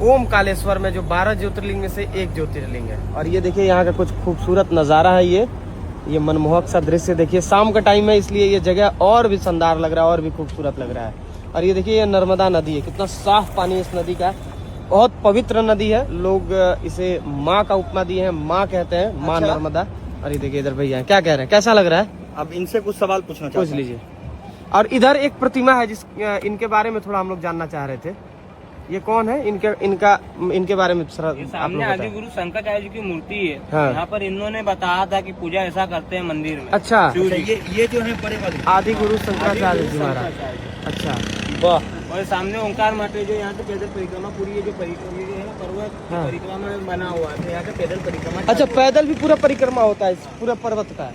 ओमकालेश्वर में, जो 12 ज्योतिर्लिंग में से एक ज्योतिर्लिंग है। और ये देखिए यहाँ का कुछ खूबसूरत नज़ारा है। ये मनमोहक सा दृश्य देखिए। शाम का टाइम है इसलिए ये जगह और भी शानदार लग रहा है और भी खूबसूरत लग रहा है। और ये देखिए ये नर्मदा नदी है, कितना साफ पानी है इस नदी का। बहुत पवित्र नदी है, लोग इसे माँ का उपमा दिए हैं, माँ कहते हैं, माँ नर्मदा। और ये देखिए इधर भैया क्या कह रहे हैं, कैसा लग रहा है? अब इनसे कुछ सवाल पूछ लीजिए। और इधर एक प्रतिमा है जिस इनके बारे में थोड़ा हम लोग जानना चाह रहे थे। ये कौन है? इनके बारे में सामने आदि गुरु शंकराचार्य जी की मूर्ति है। हाँ। यहाँ पर इन्होंने बताया था कि पूजा ऐसा करते हैं मंदिर में। अच्छा, ये जो है बड़े वाले आदि गुरु शंकराचार्य जी महाराज। अच्छा, वाह। और सामने ओंकार मठ है, जो यहाँ से पैदल परिक्रमा पूरी है, जो पर्वत परिक्रमा बना हुआ है, यहाँ से पैदल परिक्रमा। अच्छा, पैदल भी पूरा परिक्रमा होता है पूरा पर्वत का।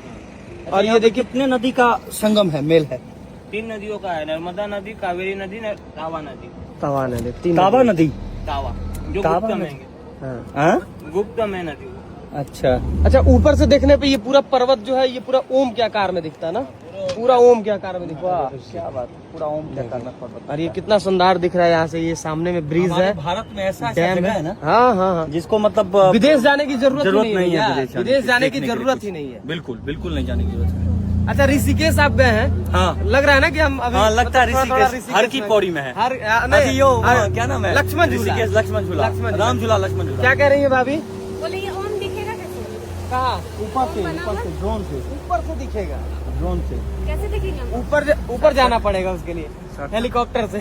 और ये देखिए कितने नदी का संगम है, मेल है? 3 नदियों का है, नर्मदा नदी, कावेरी नदी, तावा नदी। तावा नदी, तावा नदी, तावा जो तावा गुप्तम नदी। है, गुप्तम है नदी। अच्छा, ऊपर से देखने पे ये पूरा पर्वत जो है ये पूरा ओम के आकार में दिखता है ना, पूरा ओम के आकार में दिखता है। क्या बात, पूरा ओम के आकार में पर्वत। और ये कितना शानदार दिख रहा है यहाँ से। ये सामने में ब्रिज है, भारत में ऐसा डैम है ना। हाँ, जिसको मतलब विदेश जाने की जरूरत नहीं है। विदेश जाने की जरूरत ही नहीं है। बिल्कुल नहीं जाने की जरूरत है। अच्छा, ऋषिकेश आप गए हैं? हाँ, लग रहा है ना कि हम अभी लगता है ऋषिकेश हर की पौड़ी में है। क्या नाम है? लक्ष्मण झूला। लक्ष्मण झूला, राम झूला, लक्ष्मण झूला। क्या कह रही है भाभी? बोले ये ओम दिखेगा कैसे? कहाँ? ऊपर से ड्रोन से, ऊपर से दिखेगा। ड्रोन से कैसे दिखेगा? ऊपर जाना पड़ेगा उसके लिए, हेलीकॉप्टर से।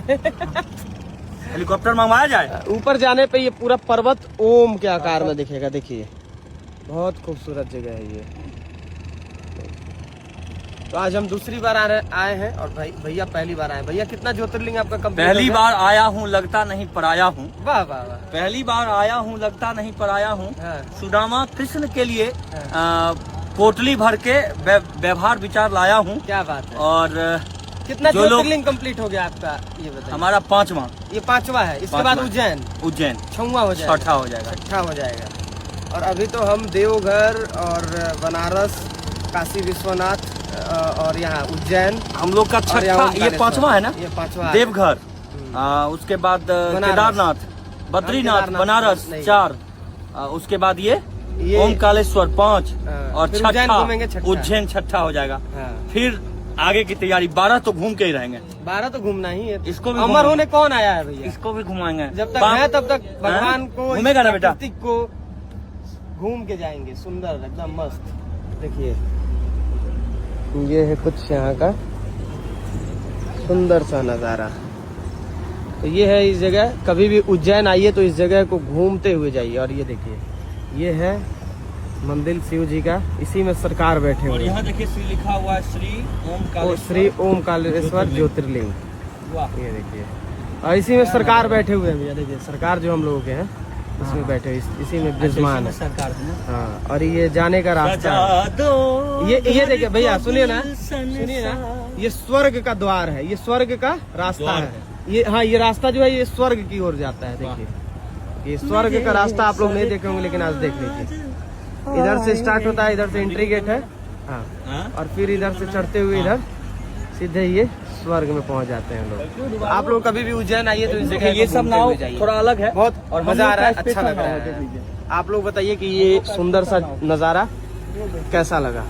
हेलीकॉप्टर मंगवाया जाए। ऊपर जाने पे ये पूरा पर्वत ओम के आकार में दिखेगा। देखिए बहुत खूबसूरत जगह है ये। तो आज हम दूसरी बार आए हैं और भैया पहली बार आए। भैया कितना ज्योतिर्लिंग आपका कंप्लीट? पहली बार आया हूँ, लगता नहीं पराया हूँ। वाह वाह वाह। पहली बार आया हूँ, लगता नहीं पराया हूँ। हाँ। सुदामा कृष्ण के लिए पोटली भर के व्यवहार विचार लाया हूँ। क्या बात है। और कितना ज्योतिर्लिंग कंप्लीट हो गया आपका ये बताइए? हमारा 5वां। ये 5वां है। इसके बाद उज्जैन 6वां हो जाएगा, 6ठा हो जाएगा, 6ठा हो जाएगा। और अभी तो हम देवघर और बनारस, काशी विश्वनाथ और यहाँ उज्जैन, हम लोग का 6ठा। ये 5वां है ना? ये 5वां। देवघर, उसके बाद केदारनाथ, बद्रीनाथ, बनारस 4, उसके बाद ये ओमकालेश्वर 5 और 6ठा उज्जैन 6ठा हो जाएगा। फिर आगे की तैयारी 12 तो घूम के ही रहेंगे। 12 तो घूमना ही है। इसको भी अमर होने कौन आया है भैया? इसको भी घुमाएंगे। जब तक है तब तक भगवान को, घूमेगा ना बेटा, को घूम के जाएंगे। सुंदर एकदम मस्त। देखिए ये है कुछ यहाँ का सुंदर सा नज़ारा। तो ये है इस जगह, कभी भी उज्जैन आइए तो इस जगह को घूमते हुए जाइए। और ये देखिए ये है मंदिर शिव जी का, इसी में सरकार बैठे हुए। और यहाँ देखिए श्री लिखा हुआ है, श्री ओमकालेश्वर ज्योतिर्लिंग। ये देखिए, और इसी में सरकार बैठे हुए हैं भैया। देखिए सरकार जो हम लोगों के हैं इसमें बैठे, इसी में विराजमान है सरकार। हाँ, और ये जाने का रास्ता है। ये देखिए भैया, सुनिए ना, ये स्वर्ग का द्वार है, ये स्वर्ग का रास्ता है। ये हाँ, ये रास्ता जो है ये स्वर्ग की ओर जाता है। देखिए ये स्वर्ग का रास्ता आप लोग नहीं देखे होंगे, लेकिन आज देख लीजिए। इधर से स्टार्ट होता है, इधर से एंट्री गेट है। हाँ, और फिर इधर से चढ़ते हुए इधर सीधे ये स्वर्ग में पहुंच जाते हैं लोग। आप लोग कभी भी उज्जैन आइए तो इस जगह ये सब नाव थोड़ा अलग है बहुत, और मजा आ रहा है, अच्छा लग रहा है। आप लोग बताइए कि ये सुंदर सा नज़ारा कैसा लगा?